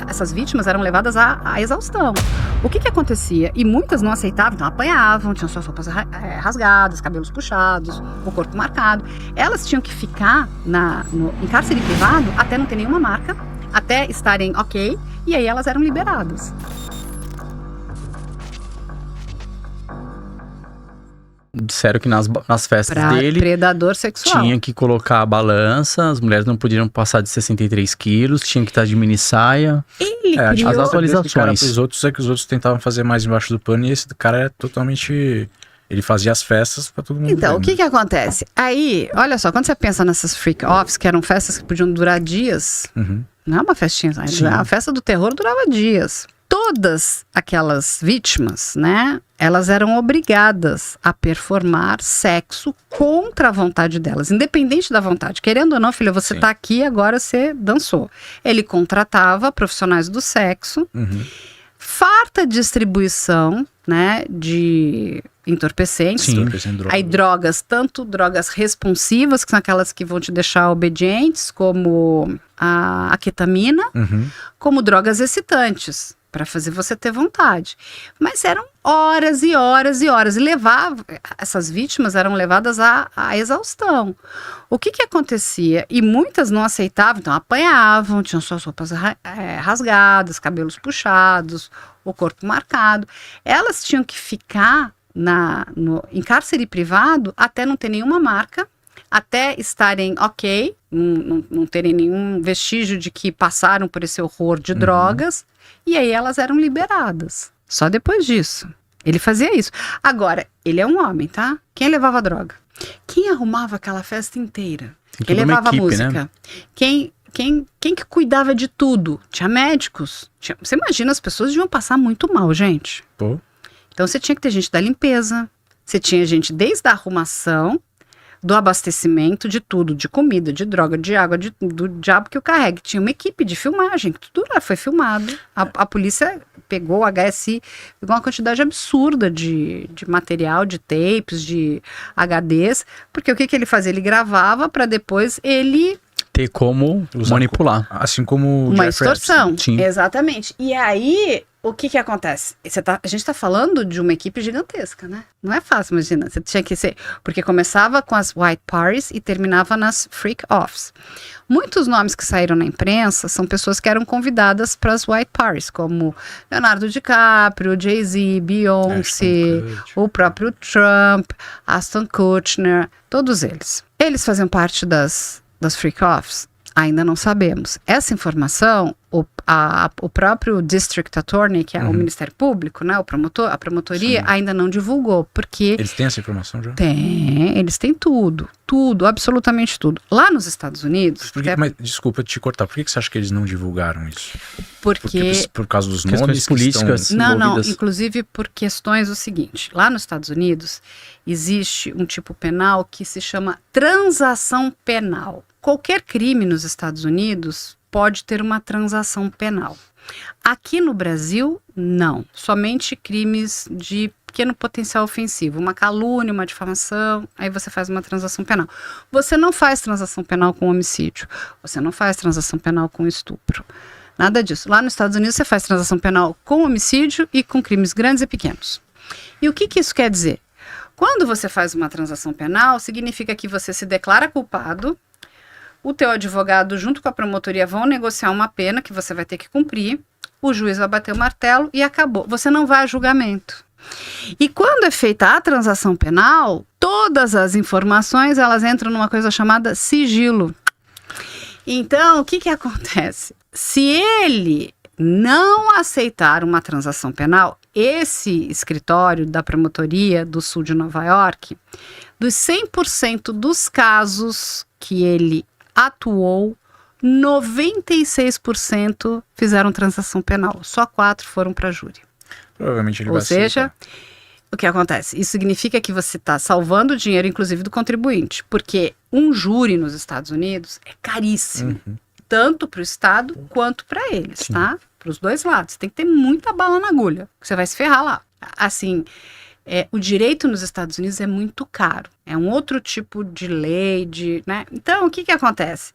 essas vítimas eram levadas à exaustão. O que acontecia? E muitas não aceitavam, então apanhavam, tinham suas roupas rasgadas, cabelos puxados, o corpo marcado. Elas tinham que ficar em cárcere privado até não ter nenhuma marca, até estarem ok, e aí elas eram liberadas. Disseram que nas festas dele predador sexual. Tinha que colocar a balança, as mulheres não podiam passar de 63 quilos, tinha que estar de mini saia. Ele criou... As atualizações. Os outros tentavam fazer mais embaixo do pano e esse cara é totalmente... Ele fazia as festas pra todo mundo. Então, ver, o que acontece? Aí, olha só, quando você pensa nessas freak-offs, que eram festas que podiam durar dias, não é uma festinha, a festa do terror durava dias. Todas aquelas vítimas, né, elas eram obrigadas a performar sexo contra a vontade delas, independente da vontade. Querendo ou não, filha, você tá aqui, agora você dançou. Ele contratava profissionais do sexo, farta distribuição, né, de entorpecentes. Aí drogas, tanto drogas responsivas, que são aquelas que vão te deixar obedientes, como a ketamina, como drogas excitantes, para fazer você ter vontade. Mas eram horas e horas e horas. E essas vítimas eram levadas à exaustão. O que acontecia? E muitas não aceitavam, então apanhavam, tinham suas roupas rasgadas, cabelos puxados, o corpo marcado. Elas tinham que ficar em cárcere privado até não ter nenhuma marca, até estarem ok, não terem nenhum vestígio de que passaram por esse horror de drogas, e aí elas eram liberadas. Só depois disso. Ele fazia isso. Agora, ele é um homem, tá? Quem levava droga? Quem arrumava aquela festa inteira? Quem levava equipe, música? Né? Quem que cuidava de tudo? Tinha médicos? Você imagina, as pessoas deviam passar muito mal, gente. Pô. Então você tinha que ter gente da limpeza, você tinha gente desde a arrumação, do abastecimento, de tudo, de comida, de droga, de água, do diabo que o carregue. Tinha uma equipe de filmagem, tudo lá foi filmado. A polícia pegou o HSI, pegou uma quantidade absurda de material, de tapes, de HDs, porque o que ele fazia? Ele gravava para depois ele... ter como manipular. Assim como uma extorsão. Sim. Exatamente. E aí, o que acontece? A gente tá falando de uma equipe gigantesca, né? Não é fácil, imagina. Você tinha que ser... Porque começava com as white parties e terminava nas freak-offs. Muitos nomes que saíram na imprensa são pessoas que eram convidadas para as white parties, como Leonardo DiCaprio, Jay-Z, Beyoncé, o próprio Trump, Ashton Kutcher, todos eles. Eles faziam parte das freak-offs? Ainda não sabemos. Essa informação, o próprio District Attorney, que é o Ministério Público, né, a promotoria, ainda não divulgou, porque... Eles têm essa informação já? Eles têm tudo, absolutamente tudo. Lá nos Estados Unidos... Mas, desculpa te cortar, por que você acha que eles não divulgaram isso? Porque por causa dos nomes políticas Não, inclusive por questões do seguinte, lá nos Estados Unidos existe um tipo penal que se chama transação penal. Qualquer crime nos Estados Unidos pode ter uma transação penal. Aqui no Brasil, não. Somente crimes de pequeno potencial ofensivo. Uma calúnia, uma difamação, aí você faz uma transação penal. Você não faz transação penal com homicídio. Você não faz transação penal com estupro. Nada disso. Lá nos Estados Unidos você faz transação penal com homicídio e com crimes grandes e pequenos. E o que isso quer dizer? Quando você faz uma transação penal, significa que você se declara culpado, o teu advogado junto com a promotoria vão negociar uma pena que você vai ter que cumprir, o juiz vai bater o martelo e acabou. Você não vai a julgamento. E quando é feita a transação penal, todas as informações elas entram numa coisa chamada sigilo. Então, o que acontece? Se ele não aceitar uma transação penal, esse escritório da promotoria do sul de Nova York, dos 100% dos casos que ele atuou, 96% fizeram transação penal. Só 4 foram para júri. Provavelmente ele vai aceitar. Ou seja, o que acontece? Isso significa que você está salvando o dinheiro, inclusive, do contribuinte. Porque um júri nos Estados Unidos é caríssimo. Tanto para o Estado quanto para eles, tá? Para os dois lados. Tem que ter muita bala na agulha. Você vai se ferrar lá. Assim... o direito nos Estados Unidos é muito caro. É um outro tipo de lei, né? Então, o que acontece?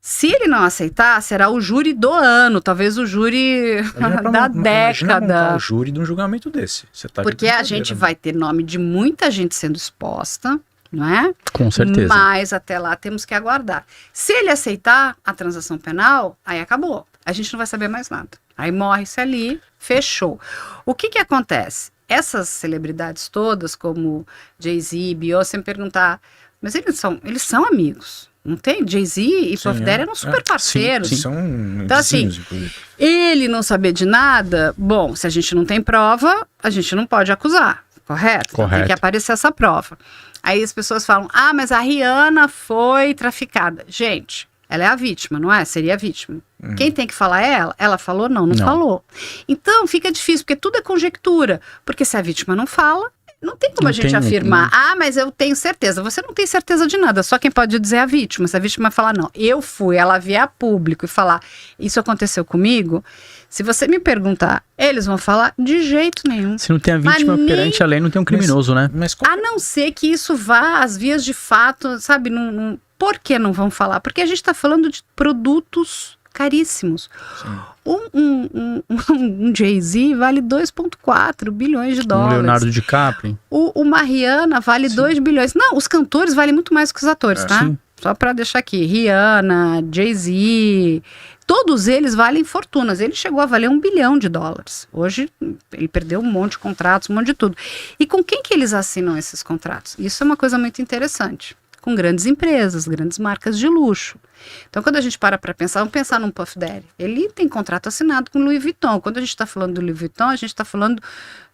Se ele não aceitar, será o júri do ano, talvez o júri da Imagina montar década. o júri de um julgamento desse. Você tá de Porque a brincadeira, gente né? vai ter nome de muita gente sendo exposta, não é? Com certeza. Mas até lá temos que aguardar. Se ele aceitar a transação penal, aí acabou. A gente não vai saber mais nada. Aí morre-se ali, fechou. O que acontece? Essas celebridades todas, como Jay-Z, Beyoncé, me perguntar, mas eles são amigos. Não tem? Jay-Z e Puff Daddy eram super parceiros. Sim, são Então, assim, vizinhos, inclusive. ele não saber de nada, bom, se a gente não tem prova, a gente não pode acusar, correto? Então, tem Correto. que aparecer essa prova. Aí as pessoas falam, mas a Rihanna foi traficada. Gente, ela é a vítima, não é? Seria a vítima. Quem tem que falar é ela. Ela falou? Não falou. Então, fica difícil, porque tudo é conjectura. Porque se a vítima não fala, não tem como Não a gente tem, afirmar, mas eu tenho certeza. Você não tem certeza de nada, só quem pode dizer é a vítima. Se a vítima falar, não, eu fui, ela vier a público e falar, isso aconteceu comigo, se você me perguntar, eles vão falar de jeito nenhum. Se não tem a vítima Mas perante a lei, não tem um criminoso, né? Mas qual A não ser que isso vá às vias de fato, sabe? Por que não vão falar? Porque a gente está falando de produtos caríssimos. Um Jay-Z vale 2,4 bilhões de Um dólares. Leonardo DiCaprio. Uma Rihanna vale 2 bilhões. Não, os cantores valem muito mais que os atores, tá? Sim. Só pra deixar aqui. Rihanna, Jay-Z, todos eles valem fortunas. Ele chegou a valer 1 bilhão de dólares. Hoje, ele perdeu um monte de contratos, um monte de tudo. E com quem que eles assinam esses contratos? Isso é uma coisa muito interessante. Com grandes empresas, grandes marcas de luxo. Então, quando a gente para pensar, vamos pensar num Puff Daddy. Ele tem contrato assinado com Louis Vuitton. Quando a gente está falando do Louis Vuitton, a gente está falando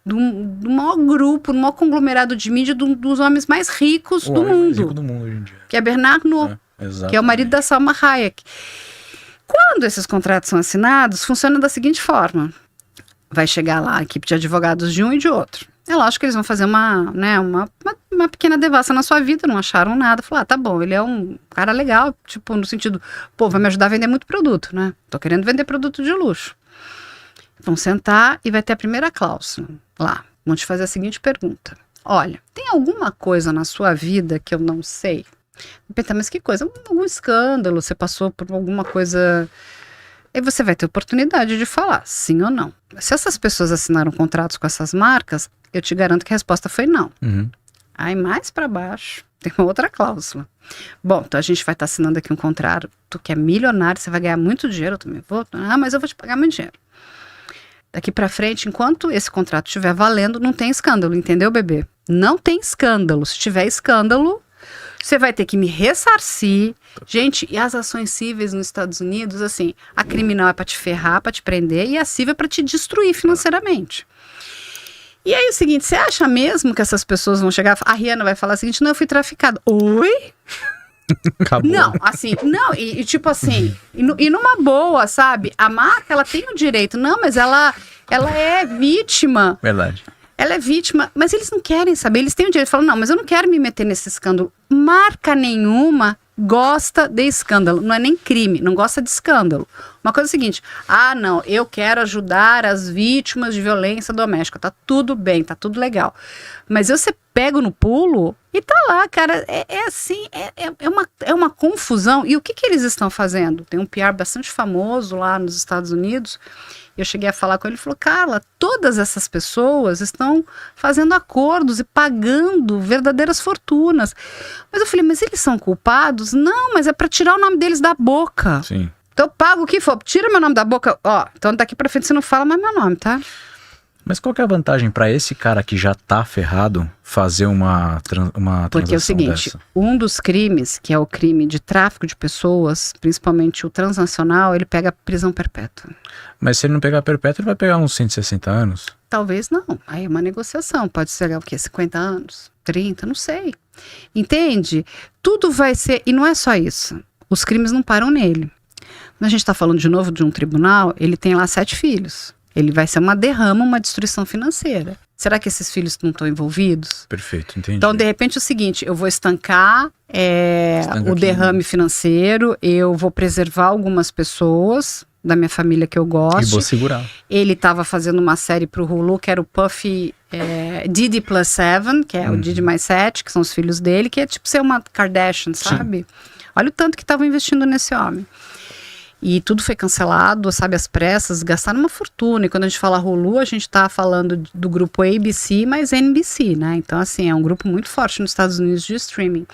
do maior grupo, do maior conglomerado de mídia, dos homens mais ricos o do homem mais mundo. rico do mundo hoje em dia. Que é Bernard Arnault, que é o marido da Salma Hayek. Quando esses contratos são assinados, funciona da seguinte forma. Vai chegar lá a equipe de advogados de um e de outro. É lógico que eles vão fazer uma pequena devassa na sua vida, não acharam nada. Falaram, tá bom, ele é um cara legal, tipo, no sentido, vai me ajudar a vender muito produto, né? Tô querendo vender produto de luxo. Vão sentar e vai ter a primeira cláusula lá. Vão te fazer a seguinte pergunta. Olha, tem alguma coisa na sua vida que eu não sei? Pensar, mas que coisa? Algum escândalo? Você passou por alguma coisa... Aí você vai ter oportunidade de falar sim ou não. Se essas pessoas assinaram contratos com essas marcas, eu te garanto que a resposta foi não. Aí mais para baixo tem uma outra cláusula. Bom, então a gente vai estar assinando aqui um contrato, tu que é milionário, você vai ganhar muito dinheiro, eu também vou. Mas eu vou te pagar muito dinheiro. Daqui para frente, enquanto esse contrato estiver valendo, não tem escândalo, entendeu, bebê? Não tem escândalo. Se tiver escândalo, você vai ter que me ressarcir. Gente, e as ações cíveis nos Estados Unidos, assim, a criminal é para te ferrar, para te prender, e a cível é para te destruir financeiramente. E aí o seguinte, você acha mesmo que essas pessoas vão chegar, a Rihanna vai falar o seguinte, não, eu fui traficada. Oi? Acabou. Não, assim, não, e tipo assim, e numa boa, sabe? A marca, ela tem o direito, não, mas ela é vítima. Verdade. Ela é vítima, mas eles não querem saber, eles têm o direito de falar, não, mas eu não quero me meter nesse escândalo. Marca nenhuma gosta de escândalo, não é nem crime, não gosta de escândalo. Uma coisa é a seguinte, não, eu quero ajudar as vítimas de violência doméstica, tá tudo bem, tá tudo legal. Mas você pega no pulo e tá lá, cara, é uma confusão. E o que eles estão fazendo? Tem um PR bastante famoso lá nos Estados Unidos. Eu cheguei a falar com ele, ele falou, Carla, todas essas pessoas estão fazendo acordos e pagando verdadeiras fortunas. Mas eu falei, mas eles são culpados? Não, mas é para tirar o nome deles da boca. Sim. Então eu pago o que for, tira meu nome da boca, então daqui pra frente você não fala mais meu nome, tá? Mas qual que é a vantagem para esse cara que já tá ferrado fazer uma transação Porque é o seguinte, dessa? um dos crimes, que é o crime de tráfico de pessoas, principalmente o transnacional, ele pega prisão perpétua. Mas se ele não pegar perpétuo, ele vai pegar uns 160 anos. Talvez não, aí é uma negociação, pode ser o quê? 50 anos, 30, não sei. Entende? Tudo vai ser, e não é só isso, os crimes não param nele. Quando a gente está falando de novo de um tribunal, ele tem lá 7 filhos. Ele vai ser uma derrama, uma destruição financeira. Será que esses filhos não estão envolvidos? Perfeito, entendi. Então, de repente, é o seguinte, eu vou estancar o aqui, derrame financeiro, eu vou preservar algumas pessoas da minha família que eu E gosto. vou segurar. Ele estava fazendo uma série pro Hulu, que era o Puffy Diddy Plus 7, que é o Diddy mais 7, que são os filhos dele, que é tipo ser uma Kardashian, sabe? Olha o tanto que estavam investindo nesse homem. E tudo foi cancelado, sabe, às pressas, gastaram uma fortuna. E quando a gente fala Hulu, a gente tá falando do grupo ABC, mas NBC, né? Então, assim, é um grupo muito forte nos Estados Unidos de streaming.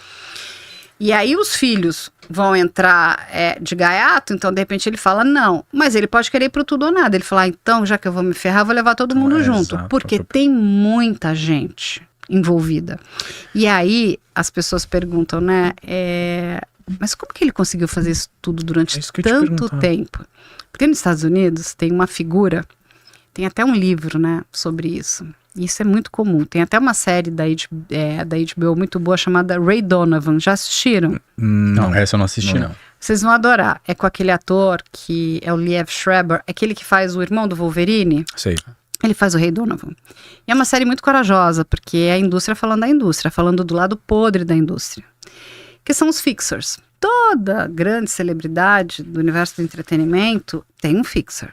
E aí os filhos vão entrar de gaiato, então de repente ele fala não. Mas ele pode querer ir pro tudo ou nada. Ele fala, então, já que eu vou me ferrar, vou levar todo mundo junto. Exato. Porque tem muita gente envolvida. E aí as pessoas perguntam, né? Mas como que ele conseguiu fazer isso tudo durante tanto tempo? Porque nos Estados Unidos tem uma figura, tem até um livro, né, sobre isso. Isso é muito comum. Tem até uma série da HBO muito boa chamada Ray Donovan. Já assistiram? Não, essa eu não assisti, não. Vocês vão adorar. É com aquele ator que é o Liev Schreiber, aquele que faz o irmão do Wolverine. Sei. Ele faz o Ray Donovan. E é uma série muito corajosa, porque é a indústria falando da indústria, falando do lado podre da indústria. Que são os fixers. Toda grande celebridade do universo do entretenimento tem um fixer.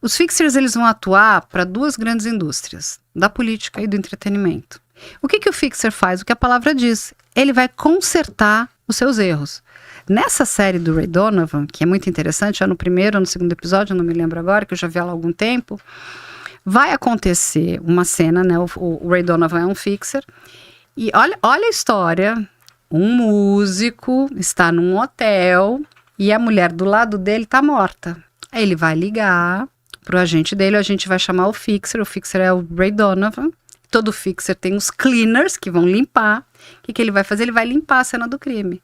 Os fixers, eles vão atuar para duas grandes indústrias, da política e do entretenimento. O que o fixer faz? O que a palavra diz? Ele vai consertar os seus erros. Nessa série do Ray Donovan, que é muito interessante, é no primeiro ou no segundo episódio, eu não me lembro agora, que eu já vi ela há algum tempo, vai acontecer uma cena, né? O Ray Donovan é um fixer, e olha a história. Um músico está num hotel e a mulher do lado dele está morta. Aí ele vai ligar pro agente dele, o agente vai chamar o fixer é o Ray Donovan. Todo fixer tem os cleaners que vão limpar. O que ele vai fazer? Ele vai limpar a cena do crime.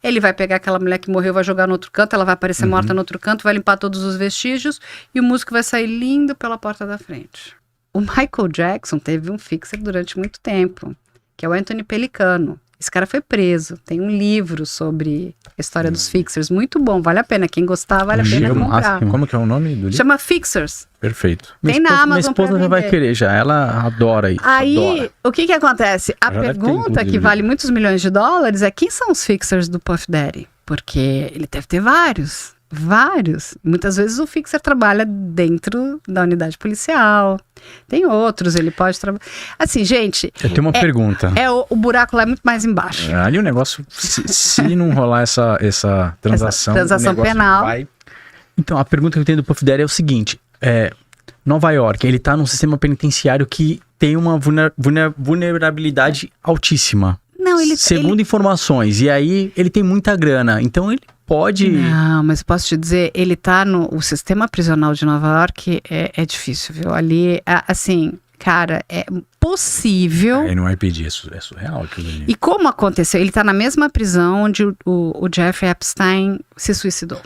Ele vai pegar aquela mulher que morreu, vai jogar no outro canto, ela vai aparecer morta no outro canto, vai limpar todos os vestígios e o músico vai sair lindo pela porta da frente. O Michael Jackson teve um fixer durante muito tempo, que é o Anthony Pellicano. Esse cara foi preso. Tem um livro sobre a história dos fixers. Muito bom, vale a pena. Quem gostar, vale a pena comprar. Como que é o nome do livro? Chama Fixers. Perfeito. Tem na Amazon. Minha esposa já vai querer já. Ela adora isso. Aí, adora. o que acontece? A Já deve ter, pergunta que inclusive. vale muitos milhões de dólares é quem são os fixers do Puff Daddy? Porque ele deve ter vários. Muitas vezes o fixer trabalha dentro da unidade policial. Tem outros, ele pode trabalhar. Assim, gente. Eu tenho uma pergunta. O buraco lá é muito mais embaixo. Ali o negócio, se não rolar essa transação, transação o negócio penal. vai... Então, a pergunta que eu tenho do Puff Daddy é o seguinte. Nova York, ele tá num sistema penitenciário que tem uma vulnerabilidade altíssima. Não, Segundo informações. E aí, ele tem muita grana. Então, ele pode... Não, mas posso te dizer, ele tá o sistema prisional de Nova York é difícil, viu? Ali, assim, cara, é possível... Aí não vai pedir, é surreal aquilo ali. E como aconteceu? Ele tá na mesma prisão onde o Jeffrey Epstein se suicidou.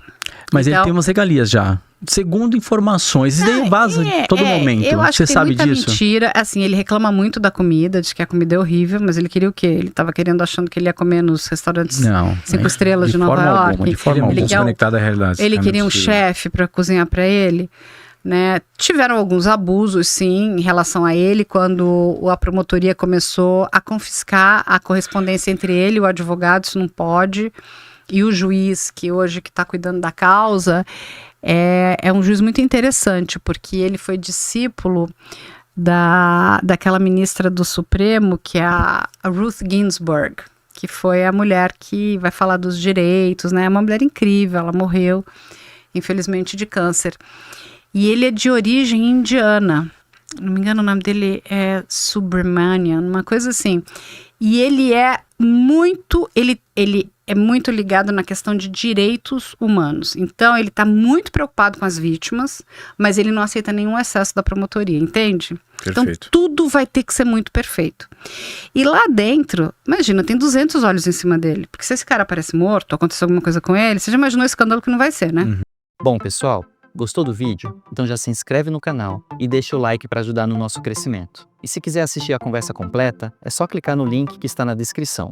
Mas então, ele tem umas regalias já. Segundo informações. Isso daí vaza todo momento. Eu acho Você que tem sabe muita disso? mentira. Assim, ele reclama muito da comida, diz que a comida é horrível, mas ele queria o quê? Ele tava achando que ele ia comer nos restaurantes Não. 5 estrelas de Nova York. De forma Ele é alguma. muito desconectado da realidade. Ele esse cara queria não um precisa. chefe para cozinhar para ele, né? Tiveram alguns abusos, sim, em relação a ele, quando a promotoria começou a confiscar a correspondência entre ele e o advogado, isso não pode. E o juiz que hoje está cuidando da causa é um juiz muito interessante, porque ele foi discípulo daquela ministra do Supremo, que é a Ruth Ginsburg, que foi a mulher que vai falar dos direitos, né? É uma mulher incrível, ela morreu, infelizmente, de câncer. E ele é de origem indiana. Não me engano, o nome dele é Subramanian, uma coisa assim. E ele é muito... Ele é muito ligado na questão de direitos humanos. Então, ele está muito preocupado com as vítimas, mas ele não aceita nenhum excesso da promotoria, entende? Perfeito. Então, tudo vai ter que ser muito perfeito. E lá dentro, imagina, tem 200 olhos em cima dele. Porque se esse cara aparece morto, aconteceu alguma coisa com ele, você já imaginou o escândalo que não vai ser, né? Bom, pessoal, gostou do vídeo? Então já se inscreve no canal e deixa o like para ajudar no nosso crescimento. E se quiser assistir a conversa completa, é só clicar no link que está na descrição.